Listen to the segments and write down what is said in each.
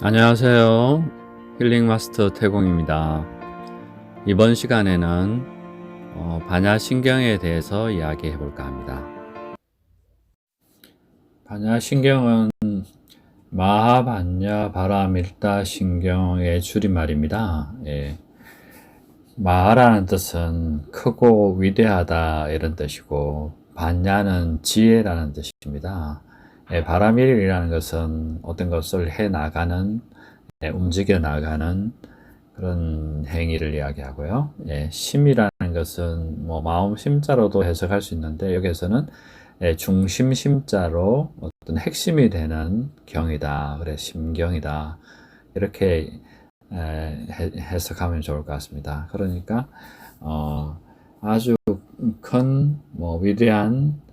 안녕하세요. 힐링 마스터 태공입니다. 이번 시간에는 반야신경에 대해서 이야기해 볼까 합니다. 반야신경은 마하반야 바라밀다 신경의 줄임말입니다. 마하라는 뜻은 크고 위대하다 이런 뜻이고, 반야는 지혜라는 뜻입니다. 바라밀이라는 것은 어떤 것을 해 나가는, 움직여 나가는 그런 행위를 이야기하고요. 심이라는 것은 뭐 마음 심자로도 해석할 수 있는데, 여기에서는 중심 심자로 어떤 핵심이 되는 경이다, 그래 심경이다, 이렇게 해석하면 좋을 것 같습니다. 그러니까 아주 큰 위대한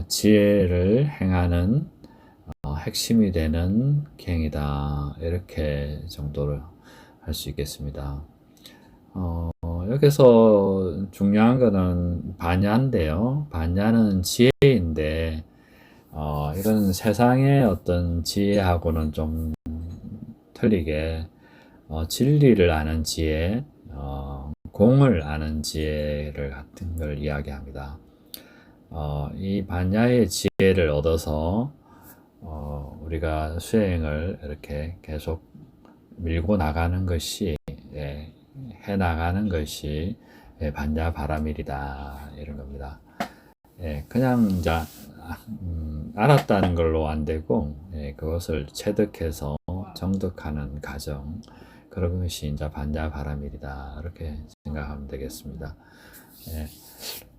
지혜를 행하는 핵심이 되는 경이다, 이렇게 정도로 할 수 있겠습니다. 여기서 중요한 거는 반야인데요. 반야는 지혜인데 이런 세상의 어떤 지혜하고는 좀 틀리게 진리를 아는 지혜, 공을 아는 지혜를 같은 걸 이야기합니다. 이 반야의 지혜를 얻어서 우리가 수행을 이렇게 계속 밀고 나가는 것이, 해 나가는 것이 반야 바라밀이다, 이런 겁니다. 그냥 이제 알았다는 걸로 안 되고, 그것을 체득해서 정득하는 과정, 그런 것이 이제 반야 바라밀이다, 이렇게 생각하면 되겠습니다.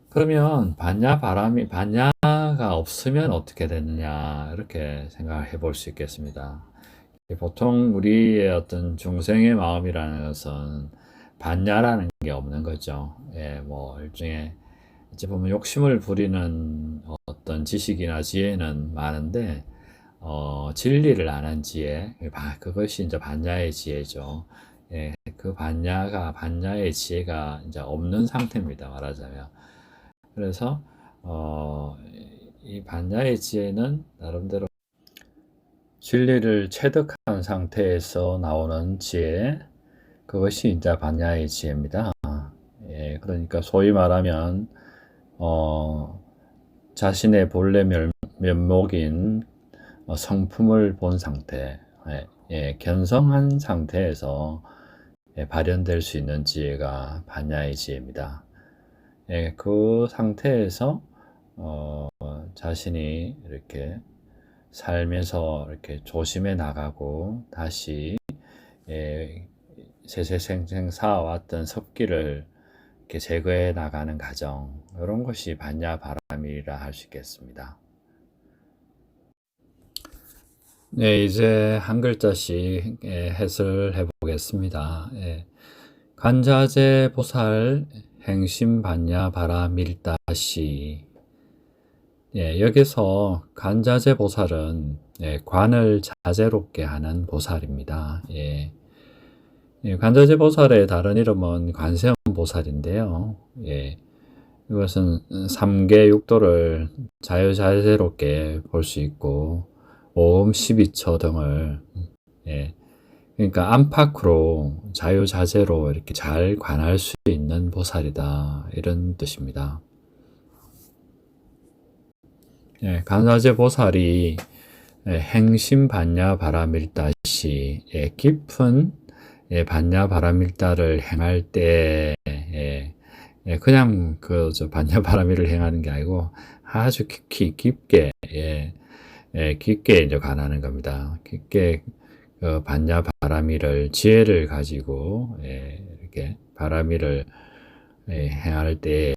그러면 반야가 없으면 어떻게 되느냐, 이렇게 생각해 볼 수 있겠습니다. 보통 우리의 어떤 중생의 마음이라는 것은 반야라는 게 없는 거죠. 뭐 일종의 이제 보면 욕심을 부리는 어떤 지식이나 지혜는 많은데, 진리를 아는 지혜, 그것이 이제 반야의 지혜죠. 그 반야의 지혜가 이제 없는 상태입니다, 말하자면. 그래서 이 반야의 지혜는 나름대로 진리를 체득한 상태에서 나오는 지혜, 그것이 이제 반야의 지혜입니다. 그러니까 소위 말하면 자신의 본래 면목인 성품을 본 상태, 견성한 상태에서 발현될 수 있는 지혜가 반야의 지혜입니다. 그 상태에서 자신이 이렇게 삶에서 이렇게 조심해 나가고, 다시 세세생생 쌓아왔던 섭기를 이렇게 제거해 나가는 과정, 이런 것이 반야 바라밀이라 할 수 있겠습니다. 이제 한 글자씩 해설해 보겠습니다. 간자재 보살 행심 반야 바라밀다시. 여기서 간자재 보살은 관을 자재롭게 하는 보살입니다. 간자재 보살의 다른 이름은 관세음 보살인데요. 이것은 3계 육도를 자유자재롭게 볼 수 있고, 오음 12처 등을, 그러니까 안팎으로 자유자재로 이렇게 잘 관할 수 있는 보살이다, 이런 뜻입니다. 간자재 보살이 행심 반야 바라밀다시, 깊은 반야 바라밀다를 행할 때, 그냥 반야 바라밀을 행하는 게 아니고 아주 깊게, 깊게 이제 관하는 겁니다. 깊게 반야 바라밀을, 지혜를 가지고 이렇게 바라밀을 행할 때,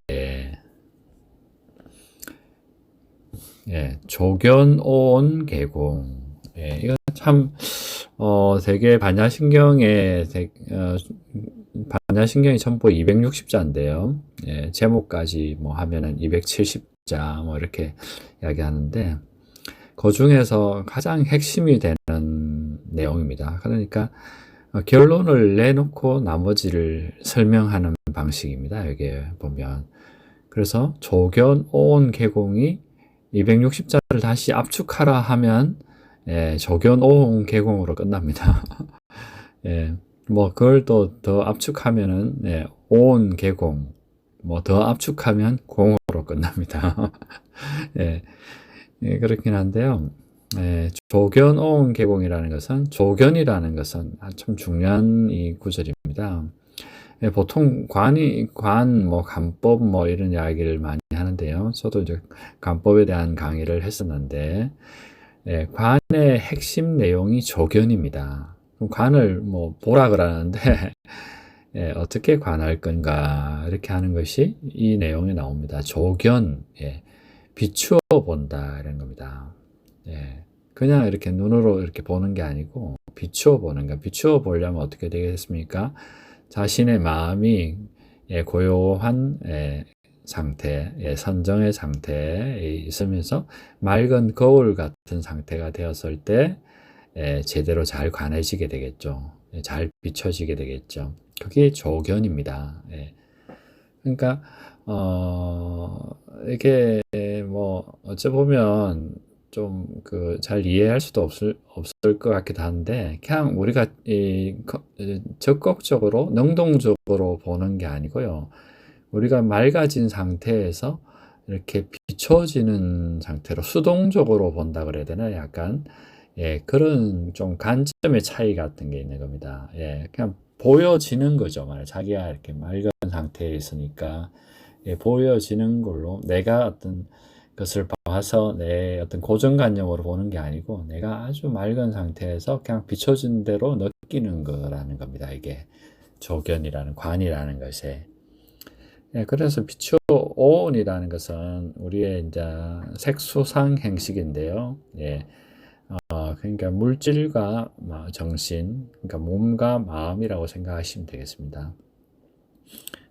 조견온 계공. 이건 참 되게 반야신경의 반야신경이 전부 260자인데요. 제목까지 뭐 하면은 270자 뭐 이렇게 이야기하는데, 그 중에서 가장 핵심이 되는 내용입니다. 그러니까 결론을 내놓고 나머지를 설명하는 방식입니다, 여기에 보면. 그래서 조견, 오온, 계공이 260자를 다시 압축하라 하면 예, 조견 오온 계공으로 끝납니다. 예, 뭐 그걸 또 더 압축하면은 예, 오온 계공, 뭐 더 압축하면 공으로 끝납니다. 예, 예, 그렇긴 한데요. 예, 조견 오온 계공이라는 것은 조견이라는 것은 참 중요한 이 구절입니다. 예, 보통 뭐 관법 뭐 이런 이야기를 많이 하는데요. 저도 이제 관법에 대한 강의를 했었는데, 예, 관의 핵심 내용이 조견입니다. 그럼 관을 뭐 보라 그러는데, 예, 어떻게 관할 건가 이렇게 하는 것이 이 내용에 나옵니다. 조견, 예, 비추어 본다 이런 겁니다. 예, 그냥 이렇게 눈으로 이렇게 보는 게 아니고 비추어 보는 거. 비추어 보려면 어떻게 되겠습니까? 자신의 마음이 예, 고요한 예, 상태, 예, 선정의 상태에 있으면서 맑은 거울 같은 상태가 되었을 때 예, 제대로 잘 관해지게 되겠죠. 예, 잘 비춰지게 되겠죠. 그게 조견입니다. 예. 그러니까 이게 뭐 어찌 보면 좀 그 잘 이해할 수도 없을 것 같기도 한데 그냥 우리가 적극적으로 능동적으로 보는 게 아니고요. 우리가 맑아진 상태에서 이렇게 비춰지는 상태로 수동적으로 본다 그래야 되나 약간 예, 그런 좀 관점의 차이 같은 게 있는 겁니다. 예, 그냥 보여지는 거죠. 자기가 이렇게 맑은 상태에 있으니까 예, 보여지는 걸로 내가 어떤 것을 봐서 내 어떤 고정관념으로 보는 게 아니고 내가 아주 맑은 상태에서 그냥 비춰진 대로 느끼는 거라는 겁니다. 이게 조견이라는 관이라는 것에. 예, 그래서 비추어온이라는 것은 우리의 이제 색수상 행식인데요. 예, 그러니까 물질과 정신, 그러니까 몸과 마음이라고 생각하시면 되겠습니다.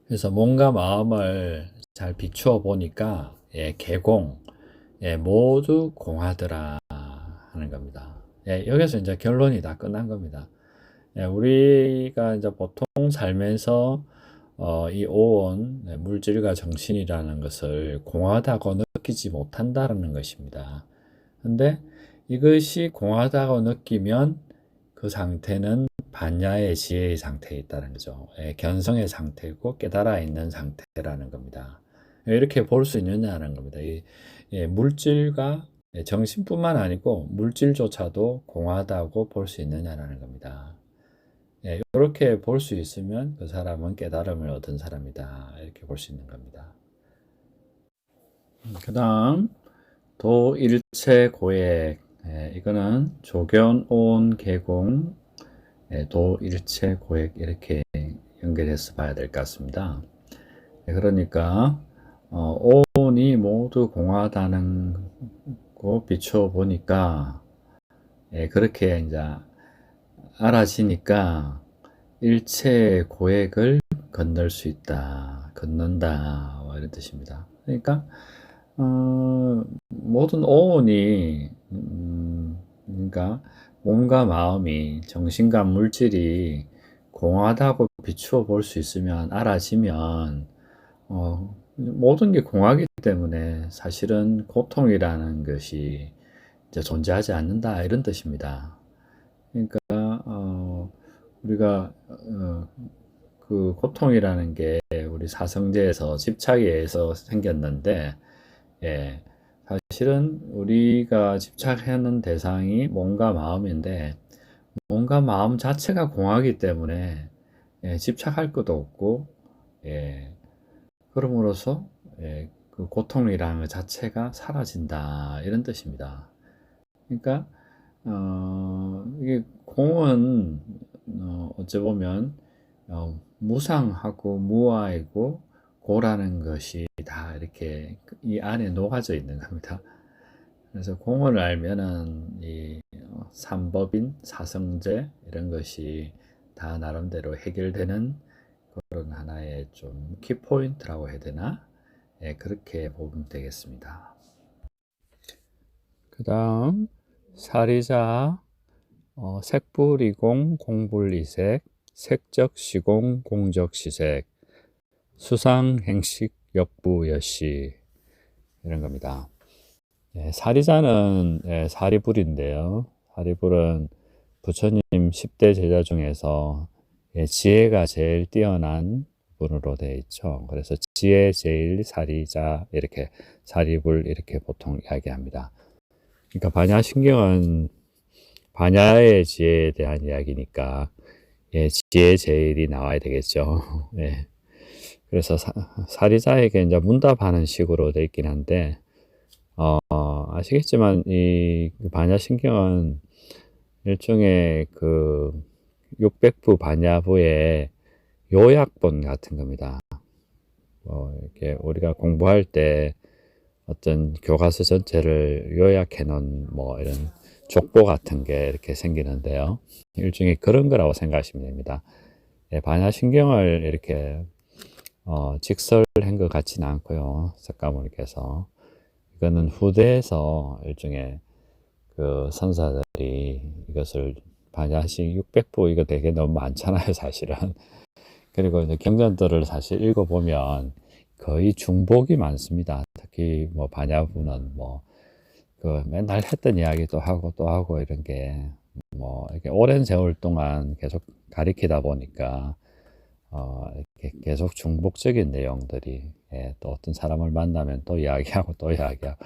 그래서 몸과 마음을 잘 비추어 보니까 예, 개공, 예, 모두 공하더라 하는 겁니다. 예, 여기서 이제 결론이 다 끝난 겁니다. 예, 우리가 이제 보통 살면서 이 오온, 네, 물질과 정신이라는 것을 공하다고 느끼지 못한다는 것입니다. 근데 이것이 공하다고 느끼면 그 상태는 반야의 지혜의 상태에 있다는 거죠. 예, 견성의 상태고 깨달아 있는 상태라는 겁니다. 이렇게 볼 수 있느냐는 겁니다. 예, 물질과 정신뿐만 아니고 물질조차도 공하다고 볼 수 있느냐라는 겁니다. 예, 이렇게 볼 수 있으면 그 사람은 깨달음을 얻은 사람이다. 이렇게 볼 수 있는 겁니다. 그 다음 도일체 고액, 예, 이거는 조견 온 계공 예, 도일체 고액 이렇게 연결해서 봐야 될 것 같습니다. 예, 그러니까 온이 모두 공하다는 거 비추어 보니까 예, 그렇게 이제 알아지니까 일체 고액을 건널 수 있다, 건넌다 뭐 이런 뜻입니다. 그러니까 모든 오온이 그러니까 몸과 마음이 정신과 물질이 공하다고 비추어 볼 수 있으면 알아지면 모든 게 공하기 때문에 사실은 고통이라는 것이 이제 존재하지 않는다 이런 뜻입니다. 그러니까 우리가 그 고통이라는 게 우리 사성제에서 집착에 의해서 생겼는데 예, 사실은 우리가 집착하는 대상이 몸과 마음인데 몸과 마음 자체가 공하기 때문에 예, 집착할 것도 없고 예, 그럼으로써 예, 그 고통이라는 것 자체가 사라진다 이런 뜻입니다. 그러니까 이게 공은 어찌 보면 무상하고 무아이고 고라는 것이 다 이렇게 이 안에 녹아져 있는 겁니다. 그래서 공을 알면은 이 삼법인, 사성제 이런 것이 다 나름대로 해결되는 그런 하나의 좀 키포인트라고 해야 되나? 예, 그렇게 보면 되겠습니다. 그 다음 사리자 색불이공 공불이색 색적시공 공적시색 수상행식 역부여시 이런 겁니다. 예, 사리자는 예, 사리불인데요. 사리불은 부처님 10대 제자 중에서 지혜가 제일 뛰어난 분으로 되어 있죠. 그래서 지혜 제일 사리자, 이렇게 사리불 이렇게 보통 이야기합니다. 그러니까 반야신경은 반야의 지혜에 대한 이야기니까 지혜 제일이 나와야 되겠죠. 예. 그래서 사리자에게 이제 문답하는 식으로 되어 있긴 한데, 아시겠지만 이 반야신경은 일종의 그 600부 반야부의 요약본 같은 겁니다. 이렇게 우리가 공부할 때 어떤 교과서 전체를 요약해 놓은 이런 족보 같은 게 이렇게 생기는데요. 일종의 그런 거라고 생각하시면 됩니다. 반야신경을 이렇게 직설한 것 같지는 않고요. 석가모니께서 이거는 후대에서 일종의 그 선사들이 이것을 반야식 600부 이거 되게 너무 많잖아요, 사실은. 그리고 이제 경전들을 사실 읽어보면 거의 중복이 많습니다. 특히 반야부는 그 맨날 했던 이야기도 하고 또 하고 이런 게 이렇게 오랜 세월 동안 계속 가리키다 보니까 이렇게 계속 중복적인 내용들이 또 어떤 사람을 만나면 또 이야기하고 또 이야기하고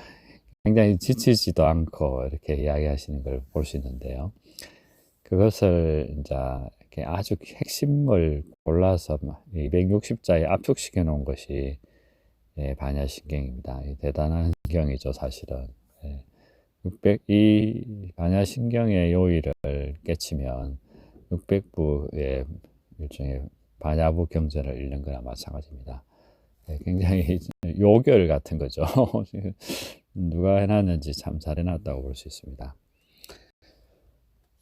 굉장히 지치지도 않고 이렇게 이야기하시는 걸 볼 수 있는데요. 그것을 이제 이렇게 아주 핵심을 골라서 260자에 압축시켜 놓은 것이 반야신경입니다. 대단한 신경이죠, 사실은. 이 반야신경의 요의를 깨치면 600부의 일종의 반야부 경전을 읽는 거나 마찬가지입니다. 굉장히 요결 같은 거죠. 누가 해놨는지 참 잘 해놨다고 볼 수 있습니다.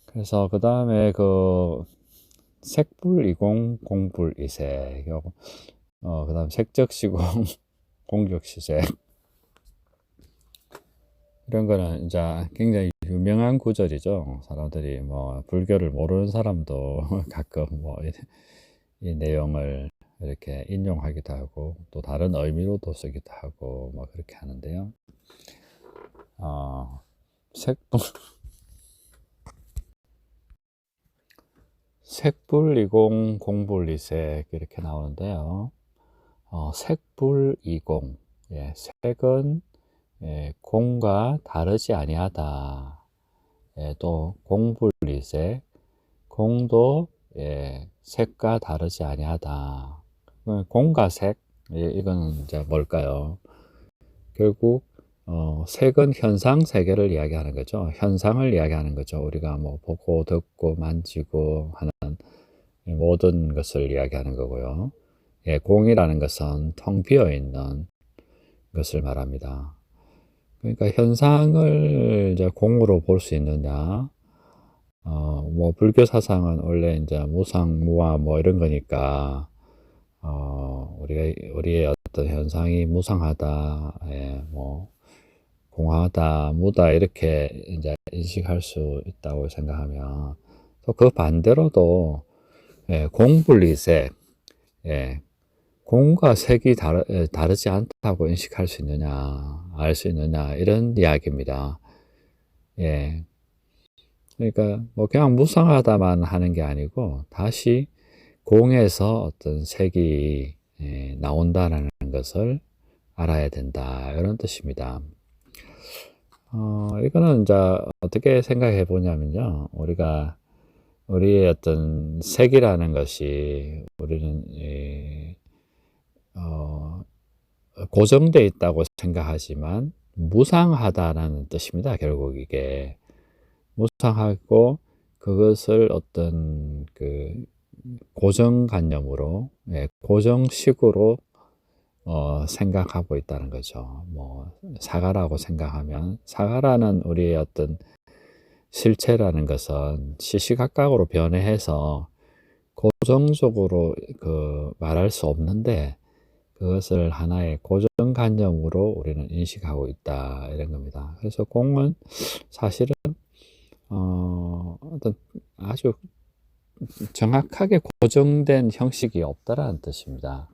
그래서 그 다음에 그 색불이공 공불이색, 그 다음 색적시공 공적시색, 이런 거는 이제 굉장히 유명한 구절이죠. 사람들이 불교를 모르는 사람도 가끔 이 내용을 이렇게 인용하기도 하고 또 다른 의미로도 쓰기도 하고 그렇게 하는데요. 색불이공 공불이색 이렇게 나오는데요. 색불이공, 색은 공과 다르지 아니하다. 또 공불이색, 공도 색과 다르지 아니하다. 공과 색, 이거는 이제 뭘까요? 결국 색은 현상 세계를 이야기하는 거죠. 현상을 이야기하는 거죠. 우리가 보고 듣고 만지고 하는 모든 것을 이야기하는 거고요. 공이라는 것은 텅 비어 있는 것을 말합니다. 그러니까 현상을 이제 공으로 볼 수 있느냐? 불교 사상은 원래 이제 무상, 무아 이런 거니까, 우리의 어떤 현상이 무상하다, 공하다, 무다, 이렇게 이제 인식할 수 있다고 생각하면, 또 그 반대로도, 공분리색, 공과 색이 다르지 않다고 인식할 수 있느냐, 알 수 있느냐, 이런 이야기입니다. 그러니까 그냥 무상하다만 하는 게 아니고 다시 공에서 어떤 색이 나온다는 것을 알아야 된다, 이런 뜻입니다. 이거는 이제 어떻게 생각해 보냐면요, 우리의 어떤 색이라는 것이 우리는 고정되어 있다고 생각하지만 무상하다라는 뜻입니다. 결국 이게 무상하고 그것을 어떤 그 고정관념으로, 고정식으로 생각하고 있다는 거죠. 사가라고 생각하면, 사가라는 우리의 어떤 실체라는 것은 시시각각으로 변해해서 고정적으로 말할 수 없는데, 그것을 하나의 고정관념으로 우리는 인식하고 있다, 이런 겁니다. 그래서 공은 사실은 어떤 아주 정확하게 고정된 형식이 없다라는 뜻입니다.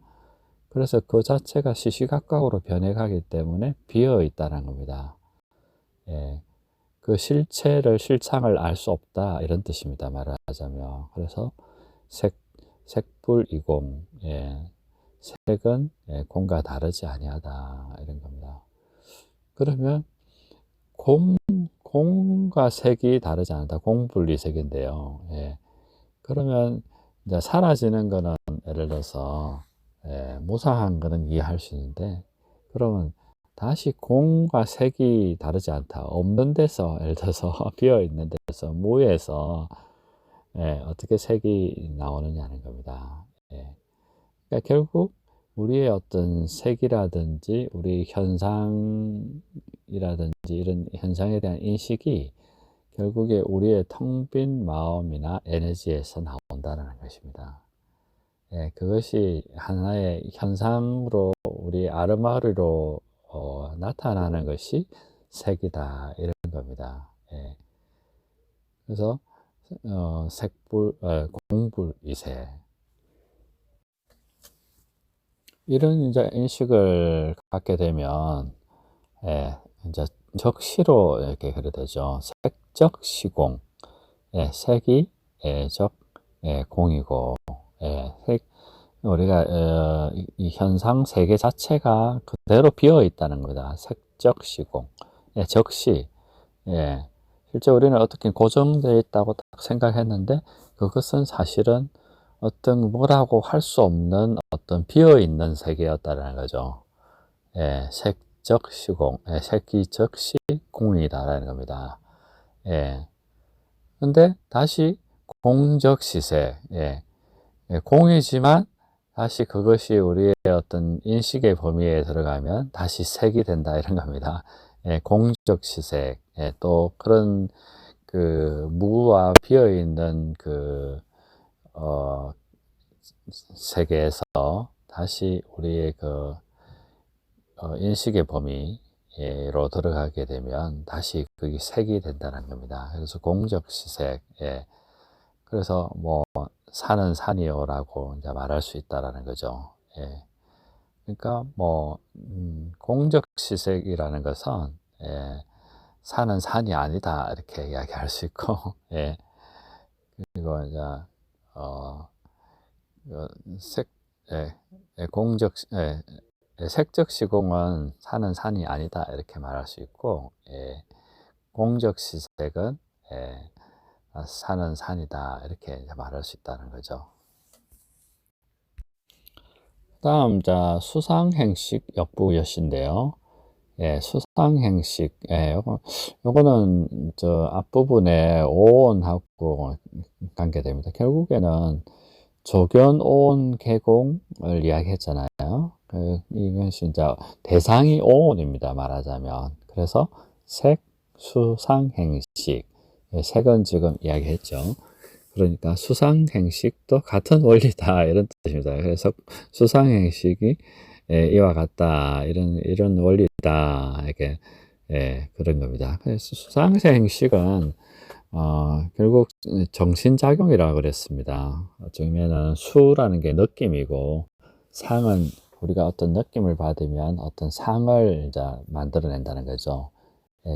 그래서 그 자체가 시시각각으로 변해가기 때문에 비어 있다는 겁니다. 그 실상을 알 수 없다 이런 뜻입니다. 말하자면. 그래서 색불이공, 색은 공과 다르지 아니하다 이런 겁니다. 그러면 공과 색이 다르지 않다. 공분리색인데요. 그러면 이제 사라지는 거는 예를 들어서 무상한 거는 이해할 수 있는데, 그러면 다시 공과 색이 다르지 않다. 없는 데서, 예를 들어서 비어 있는 데서 무에서 어떻게 색이 나오느냐는 겁니다. 그러니까 결국 우리의 어떤 색이라든지 우리 현상이라든지 이런 현상에 대한 인식이 결국에 우리의 텅 빈 마음이나 에너지에서 나온다는 것입니다. 그것이 하나의 현상으로 우리 아르마리로 나타나는 것이 색이다 이런 겁니다. 그래서 공불이색 이런 이제 인식을 갖게 되면 이제 적시로 이렇게 그려 되죠. 색적 시공, 색이 적 공이고, 우리가 이 현상 세계 자체가 그대로 비어 있다는 거다. 색적 시공, 적시. 실제 우리는 어떻게 고정되어 있다고 딱 생각했는데 그것은 사실은 어떤 뭐라고 할 수 없는 어떤 비어 있는 세계였다는 거죠. 색적 시공, 색기적 시공이다라는 겁니다. 근데 다시 공적 시색, 공이지만 다시 그것이 우리의 어떤 인식의 범위에 들어가면 다시 색이 된다 이런 겁니다. 공적 시색, 또 그런 그 무와 비어 있는 그 세계에서 다시 우리의 그 인식의 범위로 들어가게 되면 다시 그게 색이 된다는 겁니다. 그래서 공적 시색, 그래서 뭐 산은 산이요라고 이제 말할 수 있다라는 거죠. 그러니까 뭐 공적 시색이라는 것은 산은 산이 아니다 이렇게 이야기할 수 있고, 그리고 이제 색, 공적, 색적 시공은 산은 산이 아니다 이렇게 말할 수 있고, 공적 시색은 산은 산이다 이렇게 말할 수 있다는 거죠. 다음 자 수상행식 역부여시인데요. 수상행식, 요거는 저 앞부분에 오온하고 관계됩니다. 결국에는 조견, 오온, 개공을 이야기했잖아요. 이것이 이제 대상이 오온입니다. 말하자면. 그래서 색, 수상행식. 색은 지금 이야기했죠. 그러니까 수상행식도 같은 원리다 이런 뜻입니다. 그래서 수상행식이 이와 같다 이런 원리다 이렇게 그런 겁니다. 그래서 수상행식은 결국 정신작용이라고 그랬습니다. 어쩌면은 수라는 게 느낌이고 상은 우리가 어떤 느낌을 받으면 어떤 상을 이제 만들어낸다는 거죠.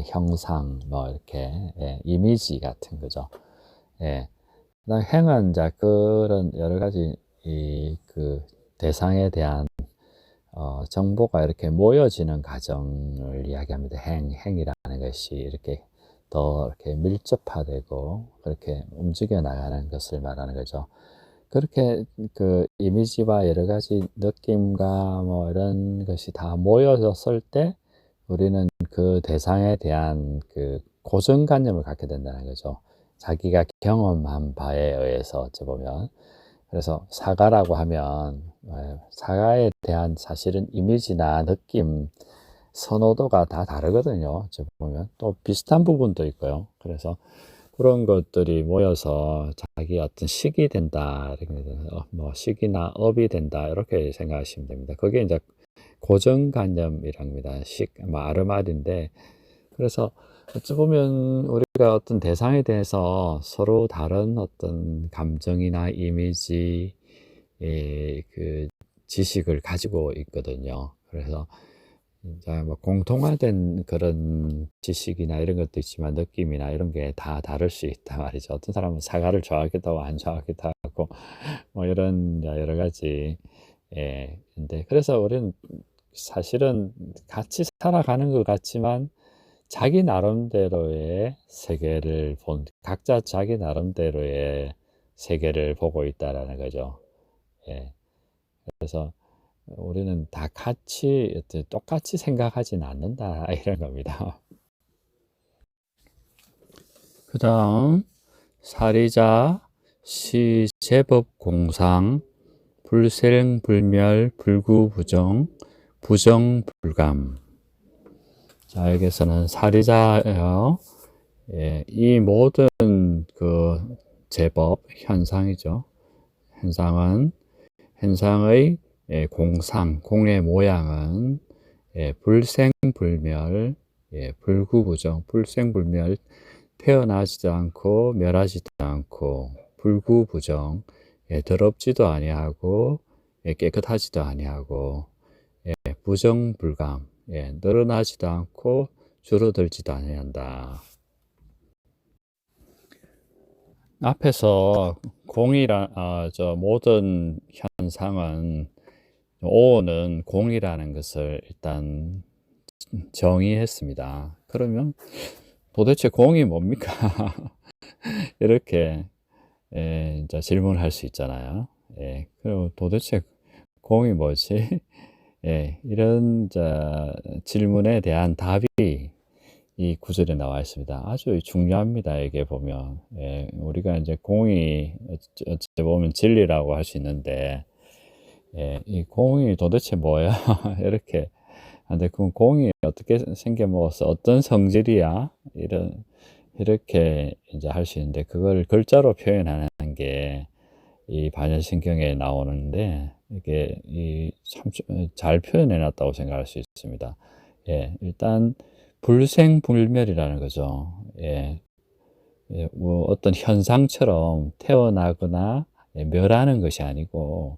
형상 뭐 이렇게 이미지 같은 거죠. 그다음 행은 이제 그런 여러 가지 그 대상에 대한 정보가 이렇게 모여지는 과정을 이야기합니다. 행이라는 것이 이렇게 더 이렇게 밀접화되고 그렇게 움직여 나가는 것을 말하는 거죠. 그렇게 그 이미지와 여러 가지 느낌과 뭐 이런 것이 다 모여졌을 때 우리는 그 대상에 대한 그 고정관념을 갖게 된다는 거죠. 자기가 경험한 바에 의해서 어찌 보면. 그래서 사과라고 하면 사과에 대한 사실은 이미지나 느낌, 선호도가 다 다르거든요. 어찌 보면 또 비슷한 부분도 있고요. 그래서 그런 것들이 모여서 자기 어떤 식이 된다, 뭐 식이나 업이 된다 이렇게 생각하시면 됩니다. 그게 이제 고정관념이랍니다. 뭐 아르말인데, 그래서 어찌 보면 우리가 어떤 대상에 대해서 서로 다른 어떤 감정이나 이미지, 그 지식을 가지고 있거든요. 그래서 이제 뭐 공통화된 그런 지식이나 이런 것도 있지만 느낌이나 이런 게 다 다를 수 있단 말이죠. 어떤 사람은 사과를 좋아하기도 하고 안 좋아하기도 하고 뭐 이런 여러 가지. 예. 근데 그래서 우리는 사실은 같이 살아가는 것 같지만 자기 나름대로의 세계를 각자 자기 나름대로의 세계를 보고 있다라는 거죠. 예. 그래서 우리는 다 같이 똑같이 생각하지는 않는다 이런 겁니다. 그다음 사리자, 시, 제법, 공상, 불생, 불멸, 불구부정, 부정불감. 자, 여기서는 사리자예요. 예, 이 모든 그 제법 현상이죠. 현상의 공상, 공의 모양은 불생불멸, 불구부정, 불생불멸, 태어나지도 않고 멸하지도 않고 불구부정, 더럽지도 아니하고 깨끗하지도 아니하고 부정불감, 늘어나지도 않고 줄어들지도 아니한다. 앞에서 저 모든 현상은 오는 공이라는 것을 일단 정의했습니다. 그러면 도대체 공이 뭡니까? 이렇게 이제 질문을 할 수 있잖아요. 그리고 도대체 공이 뭐지? 이런 질문에 대한 답이 이 구절에 나와 있습니다. 아주 중요합니다. 이게 보면 우리가 이제 공이 어찌 보면 진리라고 할 수 있는데 이 공이 도대체 뭐야? 이렇게 근데 그 공이 어떻게 생겨 먹었어? 어떤 성질이야? 이렇게 이제 할 수 있는데 그걸 글자로 표현하는 게 이 반야신경에 나오는데 이게 참 잘 표현해 놨다고 생각할 수 있습니다. 일단 불생불멸이라는 거죠. 뭐 어떤 현상처럼 태어나거나 멸하는 것이 아니고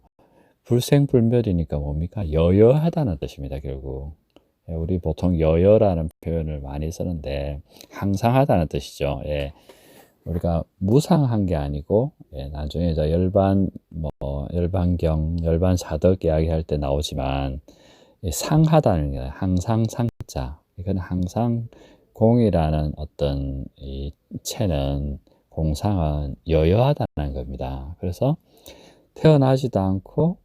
불생불멸이니까 뭡니까? 여여하다는 뜻입니다, 결국. 우리 보통 여여라는 표현을 많이 쓰는데 항상하다는 뜻이죠. 우리가 무상한 게 아니고 나중에 열반경, 열반사덕 이야기할 때 나오지만 상하다는 게 항상 상자. 이건 항상 공이라는 어떤 이 체는 공상은 여여하다는 겁니다. 그래서 태어나지도 않고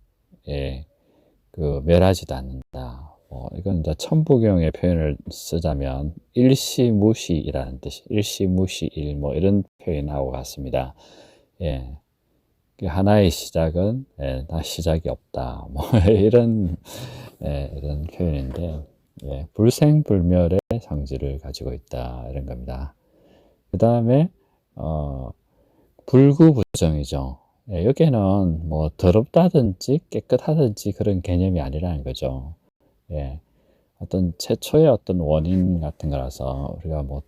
멸하지도 않는다. 이건 이제 천부경의 표현을 쓰자면 일시무시이라는 뜻이 일시무시일 뭐 이런 표현하고 같습니다. 하나의 시작은 다 시작이 없다. 뭐 이런 표현인데 불생불멸의 성질을 가지고 있다 이런 겁니다. 그 다음에 불구부정이죠. 여기에는 뭐 더럽다든지 깨끗하든지 그런 개념이 아니라는 거죠. 어떤 최초의 어떤 원인 같은 거라서 우리가 뭐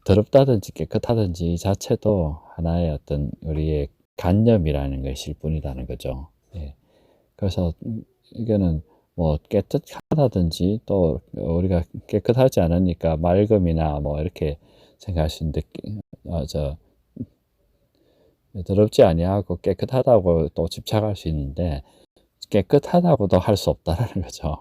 더럽다든지 깨끗하든지 이 자체도 하나의 어떤 우리의 관념이라는 것일 뿐이라는 거죠. 그래서 이거는 뭐 깨끗하다든지 또 우리가 깨끗하지 않으니까 맑음이나 뭐 이렇게 생각할 수 있는데 더럽지 아니하고 깨끗하다고 또 집착할 수 있는데 깨끗하다고도 할 수 없다라는 거죠.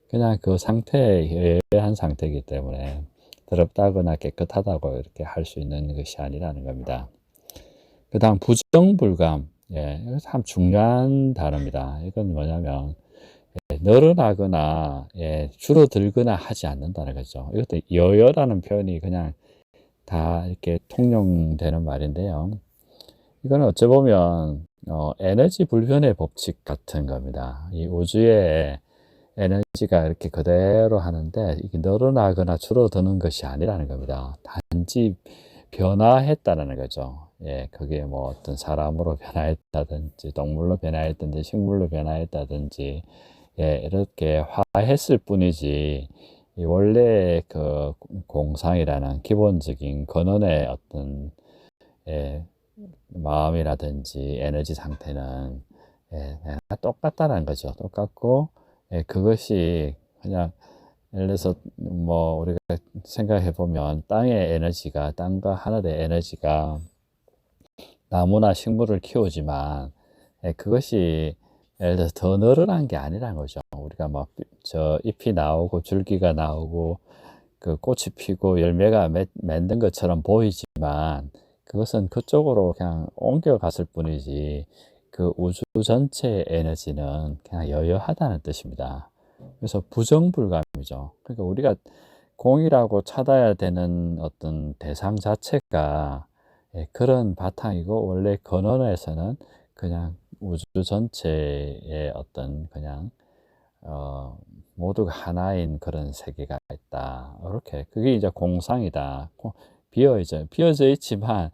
그냥 그 상태에 예외한 상태이기 때문에 더럽다거나 깨끗하다고 이렇게 할 수 있는 것이 아니라는 겁니다. 그 다음 부정불감. 이거 참 중요한 단어입니다. 이건 뭐냐면 늘어나거나 줄어들거나 하지 않는다는 거죠. 이것도 여여라는 표현이 그냥 다 이렇게 통용되는 말인데요. 이거는 어찌 보면 에너지 불변의 법칙 같은 겁니다. 이 우주에 에너지가 이렇게 그대로 하는데 이게 늘어나거나 줄어드는 것이 아니라는 겁니다. 단지 변화했다는 거죠. 그게 뭐 어떤 사람으로 변화했다든지 동물로 변화했든지 식물로 변화했다든지 이렇게 화했을 뿐이지 이 원래 그 공상이라는 기본적인 근원의 어떤 마음이라든지 에너지 상태는 똑같다는 거죠. 똑같고 그것이 그냥 예를 들어서 뭐 우리가 생각해 보면 땅의 에너지가, 땅과 하늘의 에너지가 나무나 식물을 키우지만, 그것이 예를 들어서 더 늘어난 게 아니라는 거죠. 우리가 막 저 잎이 나오고 줄기가 나오고 그 꽃이 피고 열매가 맺는 것처럼 보이지만, 그것은 그쪽으로 그냥 옮겨갔을 뿐이지 그 우주 전체의 에너지는 그냥 여여하다는 뜻입니다. 그래서 부정불감이죠. 그러니까 우리가 공이라고 찾아야 되는 어떤 대상 자체가, 그런 바탕이고, 원래 근원에서는 그냥 우주 전체의 어떤 그냥 어, 모두가 하나인 그런 세계가 있다. 이렇게 그게 이제 공상이다. 비어져 있지만,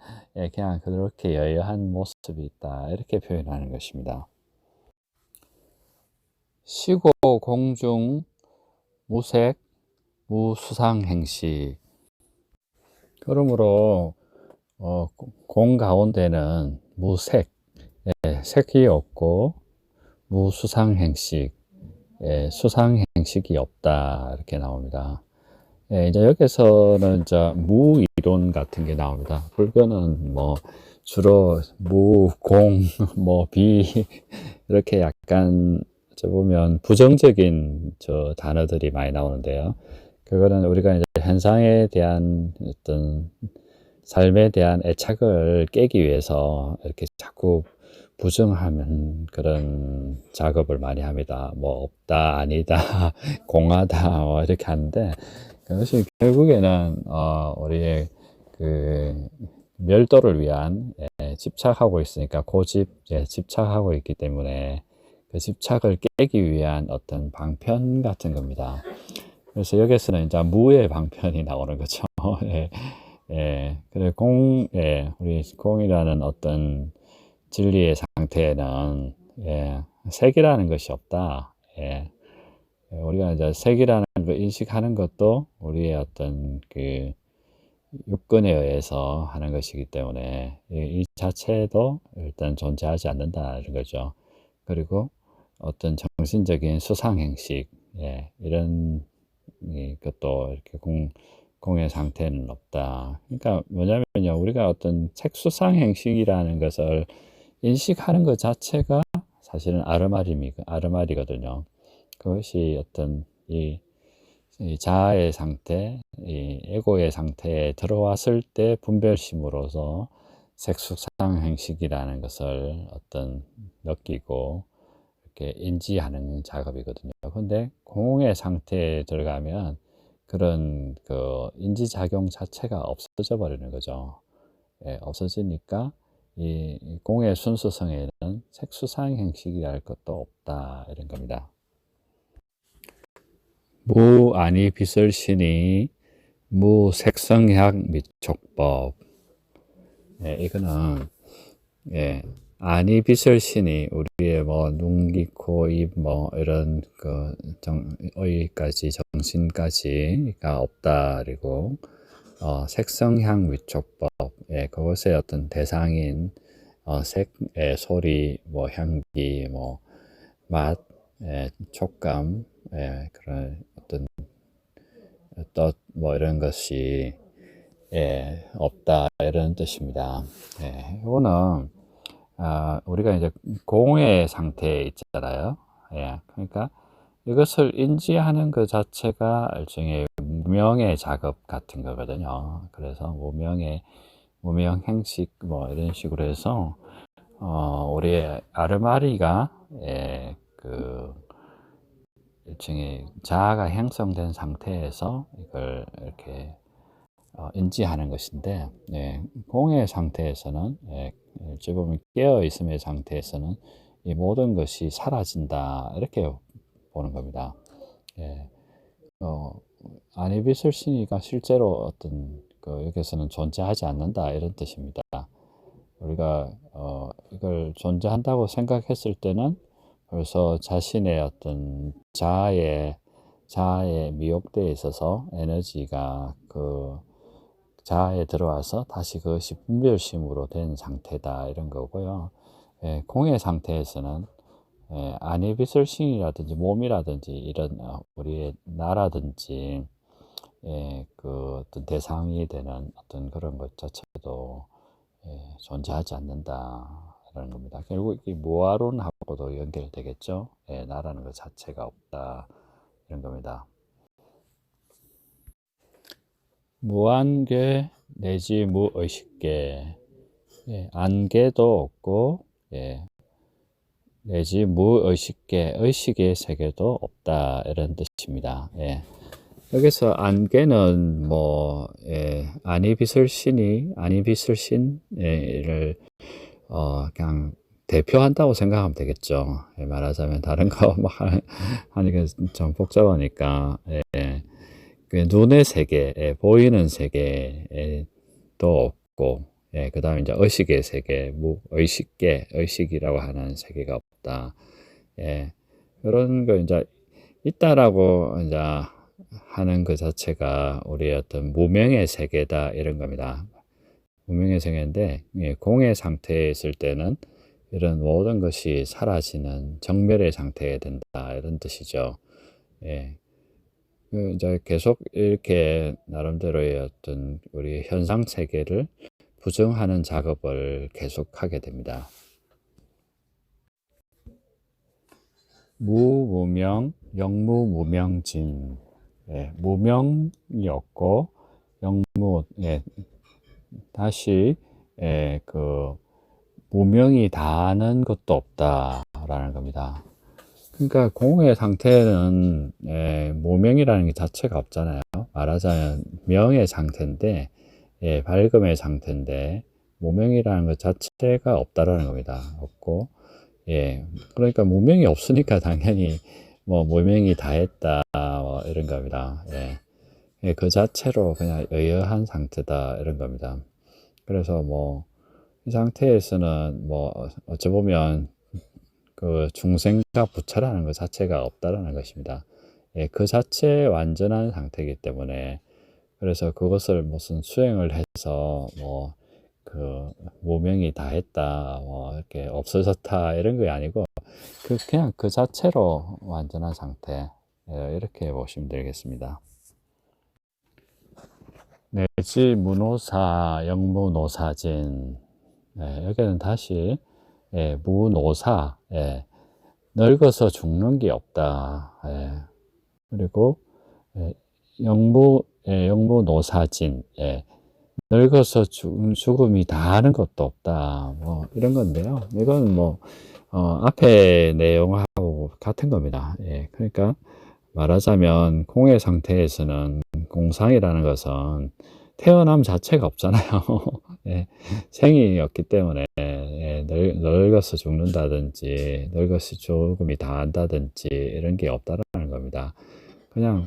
그냥 그렇게 여여한 모습이 있다. 이렇게 표현하는 것입니다. 시고 공중 무색 무수상행식. 그러므로 공 가운데는 무색, 색이 없고 무수상행식, 수상행식이 없다. 이렇게 나옵니다. 이제 여기서는 이제 무이론 같은 게 나옵니다. 불교는 뭐 주로 무, 공, 뭐 비 이렇게 약간 어찌 보면 부정적인 저 단어들이 많이 나오는데요. 그거는 우리가 이제 현상에 대한 어떤 삶에 대한 애착을 깨기 위해서 이렇게 자꾸 부정하면 그런 작업을 많이 합니다. 뭐 없다, 아니다, 공하다, 뭐 이렇게 하는데, 그것이 결국에는 우리의 그 멸도를 위한, 집착하고 있으니까 고집, 집착하고 있기 때문에 그 집착을 깨기 위한 어떤 방편 같은 겁니다. 그래서 여기서는 이제 무의 방편이 나오는 거죠. 예, 그래 우리 공이라는 어떤 진리의 상태에는, 색이라는 것이 없다. 우리가 이제 색이라는 걸 인식하는 것도 우리의 어떤 그 육근에 의해서 하는 것이기 때문에 이 자체도 일단 존재하지 않는다는 거죠. 그리고 어떤 정신적인 수상행식, 이런 것도 이렇게 공의 상태는 없다. 그러니까 뭐냐면요, 우리가 어떤 색수상행식이라는 것을 인식하는 것 자체가 사실은 아르마리거든요. 그것이 어떤 이 자아의 상태, 이 에고의 상태에 들어왔을 때 분별심으로서 색수상행식이라는 것을 어떤 느끼고 이렇게 인지하는 작업이거든요. 근데 공의 상태에 들어가면 그런 그 인지작용 자체가 없어져 버리는 거죠. 없어지니까 이 공의 순수성에는 색수상행식이랄 것도 없다. 이런 겁니다. 무아니 비설신이 무색성약 미촉법. 이거는, 아니 비설신이 우리의 뭐 눈, 귀, 코, 입, 뭐 이런 그 의까지 정신까지가 없다. 그리고 색성향 위촉법, 그것의 어떤 대상인 색, 소리, 뭐 향기, 뭐 맛, 촉감, 그런 어떤 뜻, 뭐 이런 것이 없다, 이런 뜻입니다. 이거는 우리가 이제 공의 상태에 있잖아요. 그러니까 이것을 인지하는 것 자체가 일종의 무명의 작업 같은 거거든요. 그래서 무명 행식, 뭐 이런 식으로 해서 우리의 아르마리가, 그 일종의 자아가 형성된 상태에서 이걸 이렇게 인지하는 것인데, 공의 상태에서는, 어찌 보면 깨어 있음의 상태에서는 이 모든 것이 사라진다, 이렇게 보는 겁니다. 아니비설신이가 실제로 어떤 여기서는 존재하지 않는다, 이런 뜻입니다. 우리가 이걸 존재한다고 생각했을 때는 벌써 자신의 어떤 자아의 미혹대에 있어서 에너지가 그 자아에 들어와서 다시 그것이 분별심으로 된 상태다, 이런 거고요. 공의 상태에서는 안이비설신이라든지 몸이라든지 이런 우리의 나라든지 그 어떤 대상이 되는 어떤 그런 것 자체도 존재하지 않는다라는 겁니다. 결국 이 무아론하고도 연결되겠죠. 나라는 것 자체가 없다 이런 겁니다. 무한계 내지 무의식계, 안계도 없고 내지 무의식계, 의식의 세계도 없다 이런 뜻입니다. 여기서 안계는 뭐 아니비설신을 그냥 대표한다고 생각하면 되겠죠. 말하자면 다른 거 막 하니까 좀 복잡하니까 그 눈의 세계, 보이는 세계도 없고, 그 다음에 이제 의식의 세계, 의식이라고 하는 세계가 없다. 그런 거 이제 있다라고 이제 하는 그 자체가 우리의 어떤 무명의 세계다 이런 겁니다. 무명의 세계인데 공의 상태에 있을 때는 이런 모든 것이 사라지는 정멸의 상태에 된다 이런 뜻이죠. 이제 계속 이렇게 나름대로의 어떤 우리 현상 세계를 부정하는 작업을 계속하게 됩니다. 무무명, 영무무명진. 무명이 없고 영무, 다시 그 무명이 다하는 것도 없다라는 겁니다. 그러니까 공의 상태는 무명이라는 게 자체가 없잖아요. 말하자면 명의 상태인데 밝음의 상태인데 무명이라는 것 자체가 없다라는 겁니다. 없고 그러니까 무명이 없으니까 당연히 뭐 무명이 다했다 뭐 이런 겁니다. 그 자체로 그냥 의여한 상태다 이런 겁니다. 그래서 뭐 이 상태에서는 뭐 어찌 보면 그 중생과 부처라는 것 자체가 없다라는 것입니다. 그 자체의 완전한 상태이기 때문에 그래서 그것을 무슨 수행을 해서 뭐 그 무명이 다 했다 뭐 이렇게 없어졌다 이런 게 아니고 그냥 그 자체로 완전한 상태 이렇게 보시면 되겠습니다. 내지 무노사 영무노사진. 여기는 다시 무노사 늙어서 죽는 게 없다. 그리고 영무노사진 늙어서 죽음이 다하는 것도 없다. 뭐 이런 건데요. 이건 뭐 앞에 내용하고 같은 겁니다. 그러니까 말하자면 공의 상태에서는 공상이라는 것은 태어남 자체가 없잖아요. 생이 없기 때문에 늙어서 죽는다든지 늙어서 죽음이 다한다든지 이런 게 없다라는 겁니다. 그냥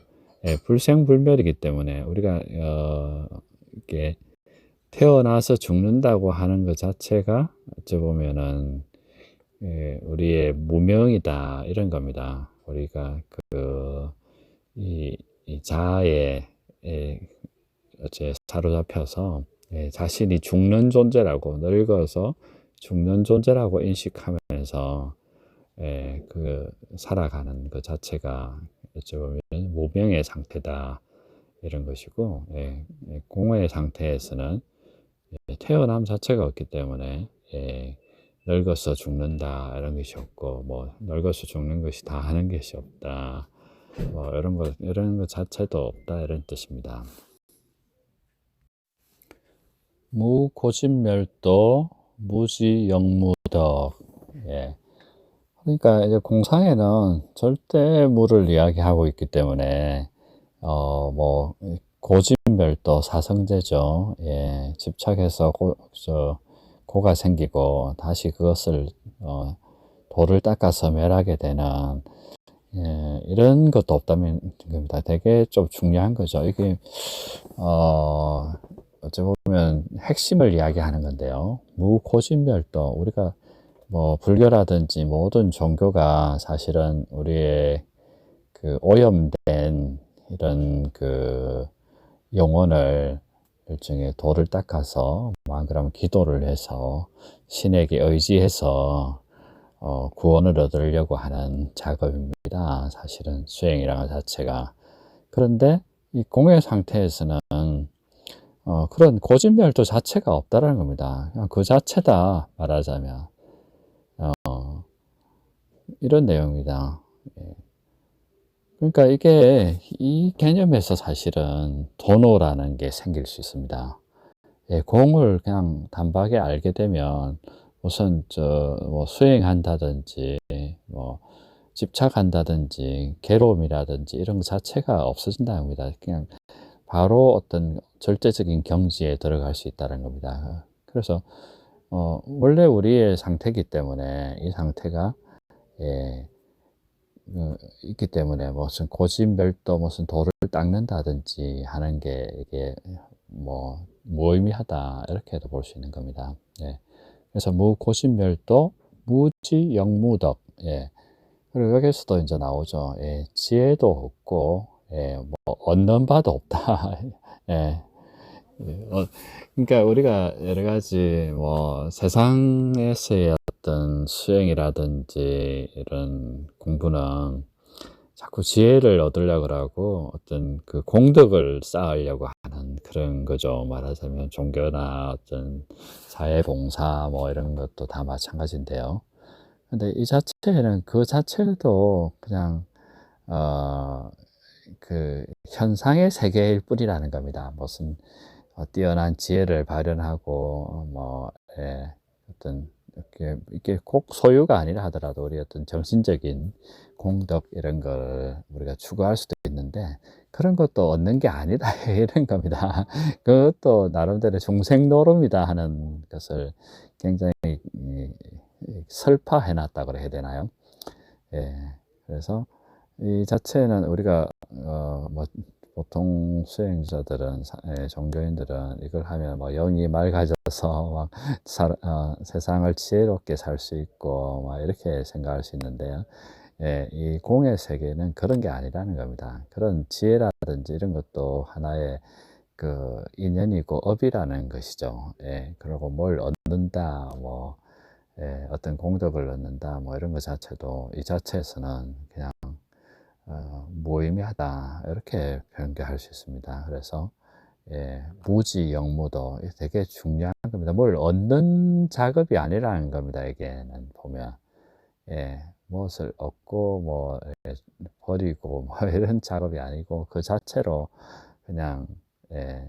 불생불멸이기 때문에 우리가 이렇게 태어나서 죽는다고 하는 것 자체가 어찌 보면은 우리의 무명이다 이런 겁니다. 우리가 이 자아에 어째 사로잡혀서 자신이 죽는 존재라고 늙어서 죽는 존재라고 인식하면서 그 살아가는 것 자체가 어찌 보면 무명의 상태다 이런 것이고 공의 상태에서는 태어남 자체가 없기 때문에 늙어서 죽는다 이런 것이 없고 뭐 늙어서 죽는 것이 다 하는 것이 없다 뭐 이런 것 자체도 없다 이런 뜻입니다. 무고진멸도 무지영무덕. 그러니까 이제 공상에는 절대무를 이야기하고 있기 때문에 뭐 고진멸도 사성제죠. 집착해서 고가 생기고 다시 그것을 돌을 닦아서 멸하게 되는 이런 것도 없다는 겁니다. 되게 좀 중요한 거죠. 이게 어찌 보면 핵심을 이야기하는 건데요. 무고진멸도 우리가 뭐 불교라든지 모든 종교가 사실은 우리의 그 오염된 이런 그 영혼을 일종의 돌을 닦아서 그러면 기도를 해서 신에게 의지해서 구원을 얻으려고 하는 작업입니다. 사실은 수행이라는 자체가. 그런데 이 공의 상태에서는 그런 고진별도 자체가 없다라는 겁니다. 그냥 그 자체다 말하자면 이런 내용입니다. 예. 그러니까 이게 이 개념에서 사실은 도노라는 게 생길 수 있습니다. 예, 공을 그냥 단박에 알게 되면 무슨 뭐 수행한다든지 뭐 집착한다든지 괴로움이라든지 이런 것 자체가 없어진다는 겁니다. 그냥 바로 어떤 절대적인 경지에 들어갈 수 있다는 겁니다. 그래서 원래 우리의 상태이기 때문에 이 상태가 예, 있기 때문에 무슨 고진별도 무슨 돌을 닦는다든지 하는 게 이게 뭐 무의미하다 이렇게도 볼 수 있는 겁니다. 예. 그래서 무고진별도 무지영무덕. 예. 그리고 여기서도 이제 나오죠. 예. 지혜도 없고 예. 뭐 얻는 바도 없다. 예. 예. 그러니까 우리가 여러 가지 뭐 세상에서의 어떤 수행이라든지 이런 공부는 자꾸 지혜를 얻으려고 하고 어떤 그 공덕을 쌓으려고 하는 그런 거죠. 말하자면 종교나 어떤 사회봉사 뭐 이런 것도 다 마찬가지인데요. 근데 이 자체는 그 자체도 그냥 어 그 현상의 세계일 뿐이라는 겁니다. 무슨 뛰어난 지혜를 발현하고 뭐 예, 어떤 이게 꼭 소유가 아니라 하더라도 우리 어떤 정신적인 공덕 이런 걸 우리가 추구할 수도 있는데 그런 것도 얻는 게 아니다 이런 겁니다. 그것도 나름대로 중생노름이다 하는 것을 굉장히 설파해 놨다고 해야 되나요? 예. 그래서 이 자체는 우리가 뭐 보통 수행자들은 종교인들은 이걸 하면 뭐 영이 맑아져서 막 세상을 지혜롭게 살 수 있고 막 이렇게 생각할 수 있는데요. 예, 이 공의 세계는 그런 게 아니라는 겁니다. 그런 지혜라든지 이런 것도 하나의 그 인연이고 업이라는 것이죠. 예, 그리고 뭘 얻는다, 뭐 예, 어떤 공덕을 얻는다, 뭐 이런 것 자체도 이 자체에서는 그냥 무의미하다 이렇게 변경할 수 있습니다. 그래서 예, 무지 영무도 되게 중요한 겁니다. 뭘 얻는 작업이 아니라는 겁니다. 이게는 보면 예, 무엇을 얻고 뭐 버리고 뭐 이런 작업이 아니고 그 자체로 그냥 예,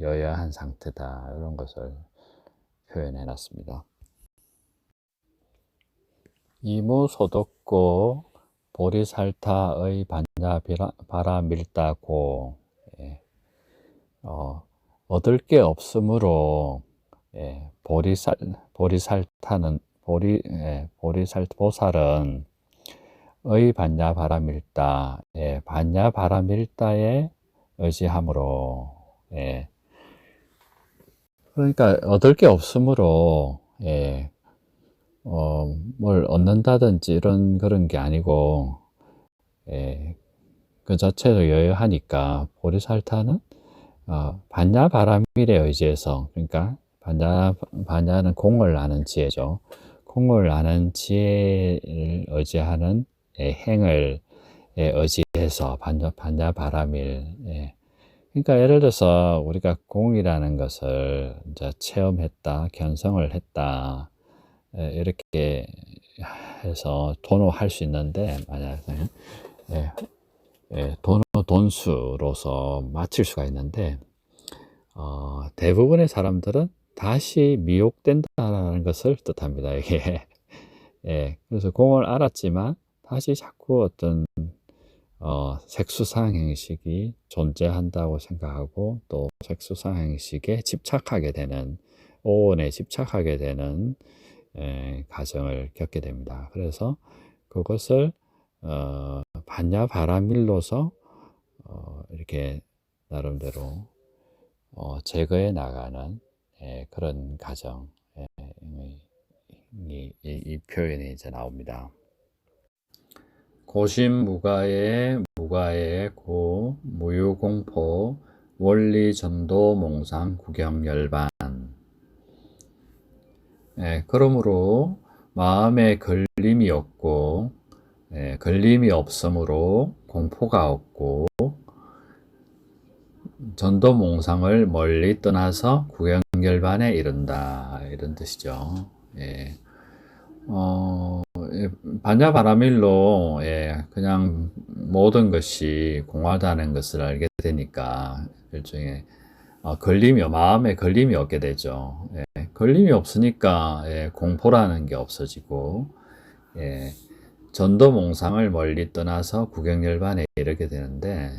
여여한 상태다 이런 것을 표현해 놨습니다. 이무소독고 보리살타의 반야바라밀다고 예. 얻을 게 없으므로 예. 보리살보살은 의 반야바라밀다 예. 반야바라밀다에 의지함으로 예. 그러니까 얻을 게 없으므로 예. 뭘 얻는다든지 이런 그런 게 아니고 예, 그 자체로 여여하니까 보리살타는 반야바라밀에 의지해서 그러니까 반야는 공을 아는 지혜죠. 공을 아는 지혜를 의지하는 행을 의지해서 반야바라밀 그러니까 예를 들어서 우리가 공이라는 것을 이제 체험했다, 견성을 했다 이렇게 해서 도노할 수 있는데 만약에 돈수로서 마칠 수가 있는데 대부분의 사람들은 다시 미혹된다는 것을 뜻합니다. 이게 그래서 공을 알았지만 다시 자꾸 어떤 색수상 형식이 존재한다고 생각하고 또 색수상 형식에 집착하게 되는 오온에 집착하게 되는 과정을 겪게 됩니다. 그래서 그것을 반야바라밀로서 이렇게 나름대로 제거해 나가는 그런 과정 이 표현이 이제 나옵니다. 고심무가의 무가의 고 무유공포 원리전도 몽상 구경열반 그러므로 마음에 걸림이 없고, 걸림이 없으므로 공포가 없고, 전도몽상을 멀리 떠나서 구경열반에 이른다. 이런 뜻이죠. 예. 반야바라밀로, 그냥 모든 것이 공하다는 것을 알게 되니까, 일종의, 마음에 걸림이 없게 되죠. 걸림이 없으니까, 공포라는 게 없어지고, 예, 전도몽상을 멀리 떠나서 구경열반에 이르게 되는데,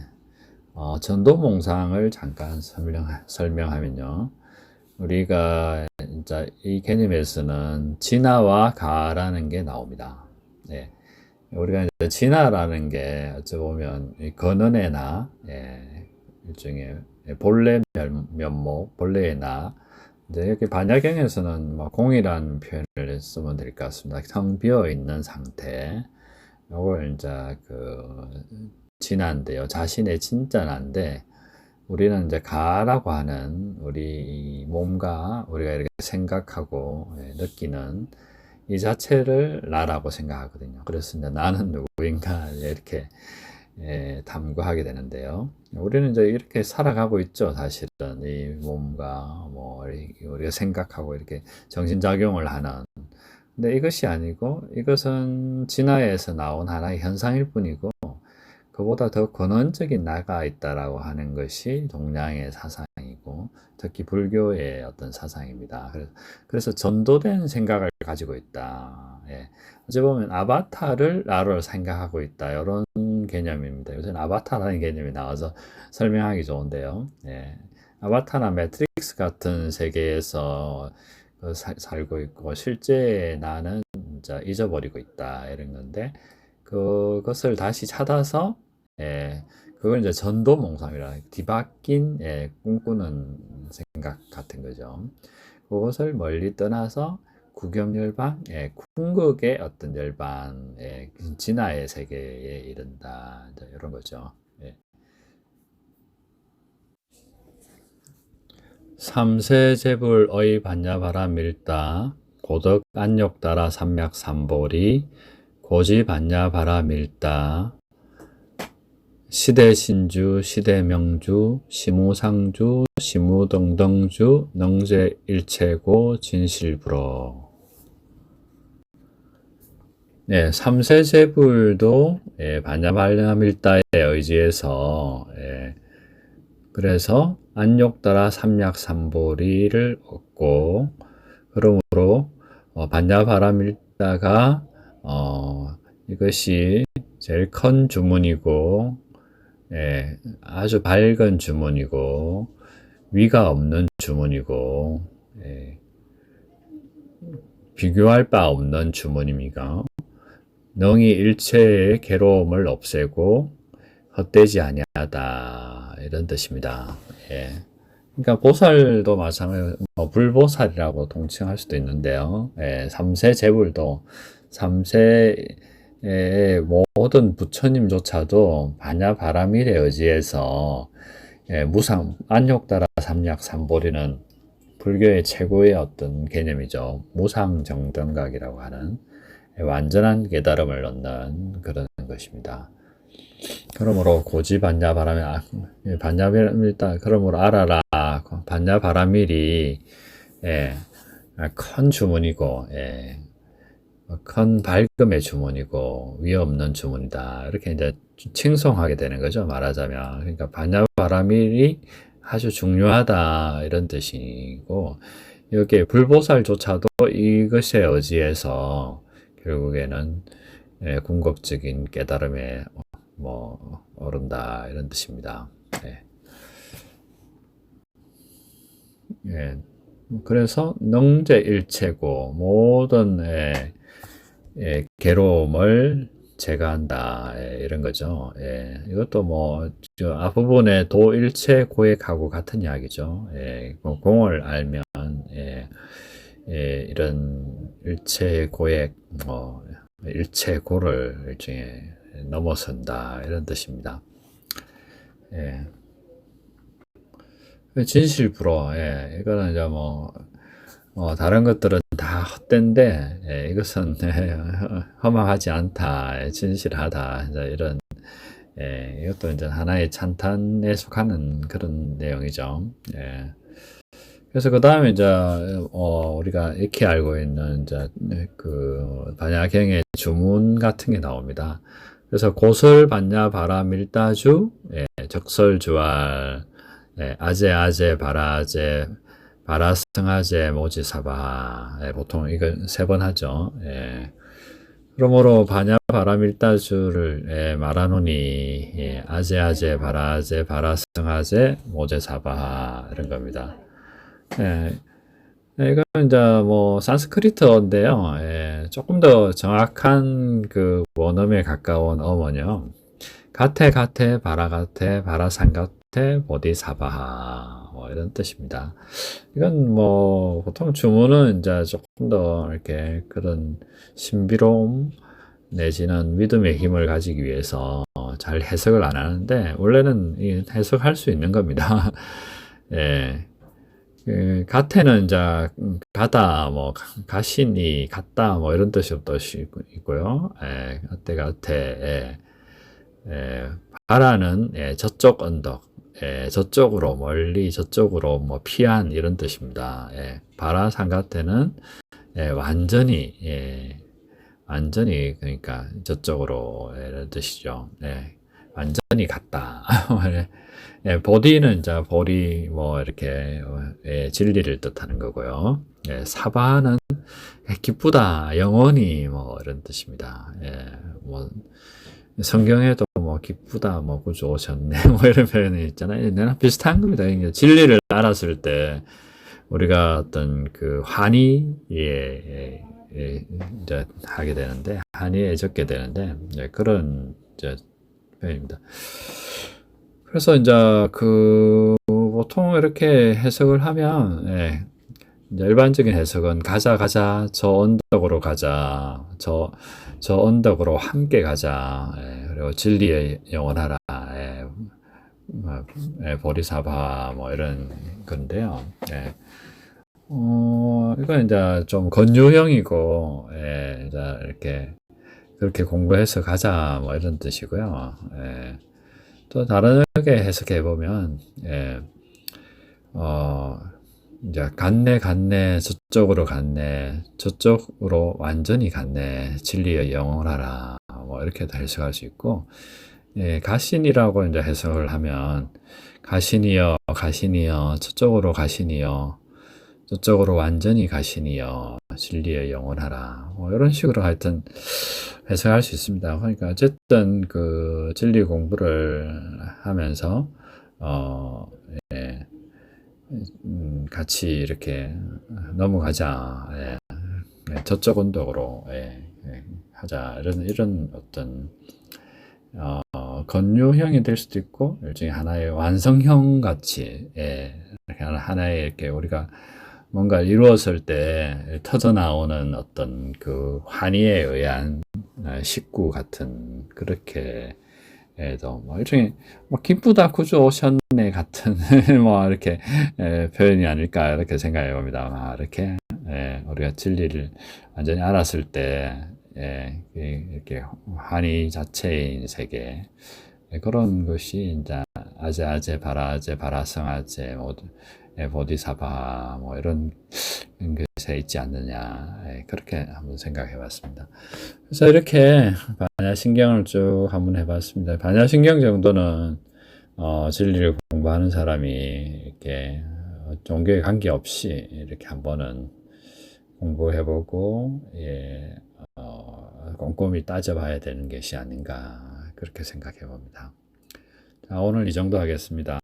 전도몽상을 잠깐 설명하면요. 우리가 진짜 이 개념에서는 진화와 가라는 게 나옵니다. 예. 우리가 이제 진화라는 게 어찌 보면 근원의 나, 일종의 본래 면목, 본래의 나. 이제 이렇게 반야경에서는 뭐 공이라는 표현을 쓰면 될 것 같습니다. 텅 비어 있는 상태. 요걸 이제 진화인데요. 자신의 진짜 나인데, 우리는 이제 가라고 하는 우리 몸과 우리가 이렇게 생각하고 느끼는 이 자체를 나라고 생각하거든요. 그래서 이제 나는 누구인가 이렇게 탐구하게 되는데요. 우리는 이제 이렇게 살아가고 있죠. 사실은 이 몸과 뭐 우리가 생각하고 이렇게 정신작용을 하는. 근데 이것이 아니고 이것은 진화에서 나온 하나의 현상일 뿐이고, 그보다 더 근원적인 나가 있다라고 하는 것이 동양의 사상이고, 특히 불교의 어떤 사상입니다. 그래서 전도된 생각을 가지고 있다. 어찌 보면 아바타를 나로 생각하고 있다. 이런 개념입니다. 요새는 아바타라는 개념이 나와서 설명하기 좋은데요. 아바타나 매트릭스 같은 세계에서 살고 있고, 실제 나는 진짜 잊어버리고 있다. 이런 건데, 그것을 다시 찾아서, 그걸 이제 전도몽상이라, 뒤바뀐, 꿈꾸는 생각 같은 거죠. 그것을 멀리 떠나서 구경열반, 궁극의 어떤 열반, 진화의 세계에 이른다. 이런 거죠. 삼세제불의 반야바라밀다, 고덕 안욕따라 삼맥삼보리, 고지반야바라밀다, 시대신주, 시대명주, 시무상주, 시무등등주, 능제일체고, 진실불어. 삼세제불도 반야바라밀다에 의지해서, 그래서 안욕따라 삼약삼보리를 얻고, 그러므로 반야바라밀다가 이것이 제일 큰 주문이고, 아주 밝은 주문이고, 위가 없는 주문이고, 비교할 바 없는 주문입니다. 능히 일체의 괴로움을 없애고 헛되지 아니하다, 이런 뜻입니다. 그러니까 보살도 마찬가지로 불보살이라고 통칭할 수도 있는데요. 삼세 제불도, 삼세의 모든 부처님조차도 반야바라밀에 의지해서 무상 안욕따라 삼약삼보리는 불교의 최고의 어떤 개념이죠. 무상정등각이라고 하는 완전한 깨달음을 얻는 그런 것입니다. 그러므로 반야바라밀, 그러므로 알아라. 반야바라밀이 큰 주문이고, 큰 밝음의 주문이고, 위 없는 주문이다. 이렇게 이제 칭송하게 되는 거죠. 말하자면. 그러니까 반야바라밀이 아주 중요하다, 이런 뜻이고, 여기에 불보살조차도 이것에 의지해서 결국에는 궁극적인 깨달음에 오른다, 이런 뜻입니다. 그래서 능제일체고, 모든 괴로움을 제거한다, 이런 거죠. 이것도 앞부분에 도일체고액하고 같은 이야기죠. 공을 알면 이런 일체고액, 일체고를 일종의 넘어선다, 이런 뜻입니다. 진실불어, 이거는 이제 다른 것들은 다 헛된데 이것은 허망하지 않다, 진실하다, 이제 이런 이것도 이제 하나의 찬탄에 속하는 그런 내용이죠. 그래서 그 다음에 이제 우리가 익히 알고 있는 이제 그 반야경의 주문 같은 게 나옵니다. 그래서 고설 반야 바라 밀다주 적설주알 아제 바라제 바라승하제 모지사바 보통 이걸 3번 하죠. 그러므로 반야 바라밀다주를 말하노니 아제 바라제 바라승하제 모제사바 이런 겁니다. 이건 이제 뭐 산스크리트어인데요. 조금 더 정확한 그 원어에 가까운 어원이요. 가테 바라가테 바라상가테 보디사바하 뭐 이런 뜻입니다. 이건 뭐 보통 주문은 이제 조금 더 이렇게 그런 신비로움 내지는 믿음의 힘을 가지기 위해서 잘 해석을 안 하는데 원래는 해석할 수 있는 겁니다. 가테는 이제 가다, 뭐 가시니, 갔다, 뭐 이런 뜻도 있고요. 가테. 바라는 저쪽 언덕, 저쪽으로 멀리 저쪽으로 뭐 피한 이런 뜻입니다. 바라 상가테는 완전히 그러니까 저쪽으로 이런 뜻이죠. 완전히 갔다. 보디는 이제 보리 뭐 이렇게 진리를 뜻하는 거고요. 사바는 기쁘다, 영원히 뭐 이런 뜻입니다. 뭐 성경에도 뭐 기쁘다, 뭐 구주 오셨네, 뭐 이런 표현이 있잖아요. 비슷한 겁니다. 진리를 알았을 때 우리가 어떤 그 환희 이제 하게 되는데 한의에 적게 되는데 그런 이제 표현입니다. 그래서 이제 그 보통 이렇게 해석을 하면 이제 일반적인 해석은 가자 저 언덕으로 가자 저 언덕으로 함께 가자 그리고 진리에 영원하라 보리사바 뭐 이런 건데요. 이건 이제 좀 권유형이고 이제 이렇게 그렇게 공부해서 가자 뭐 이런 뜻이고요. 또 다르게 해석해 보면 이제 갔네 저쪽으로 갔네 저쪽으로 완전히 갔네 진리에 영원하라 뭐 이렇게도 해석할 수 있고 가신이라고 이제 해석을 하면 가신이여 저쪽으로 가신이여 저쪽으로 완전히 가시니여 진리에 영원하라 뭐 이런 식으로 하여튼 해석할 수 있습니다. 그러니까 어쨌든 그 진리 공부를 하면서 같이 이렇게 넘어가자 저쪽 언덕으로 하자 이런 어떤 권유형이 될 수도 있고 일종의 하나의 완성형 같이 이렇게 하나의 이렇게 우리가 뭔가 이루었을 때 터져 나오는 어떤 그 환희에 의한 식구 같은 그렇게 또 뭐 일종의 뭐 기쁘다 구주 오셨네 같은 뭐 이렇게 표현이 아닐까 이렇게 생각해 봅니다. 이렇게 우리가 진리를 완전히 알았을 때 이렇게 환희 자체인 세계 그런 것이 이제 아제 바라성아제 보디사바 뭐 이런 것에 있지 않느냐 그렇게 한번 생각해 봤습니다. 그래서 이렇게 반야신경을 쭉 한번 해봤습니다. 반야신경 정도는 진리를 공부하는 사람이 이렇게 종교에 관계없이 이렇게 한번은 공부해보고 꼼꼼히 따져봐야 되는 것이 아닌가 그렇게 생각해 봅니다. 자, 오늘 이 정도 하겠습니다.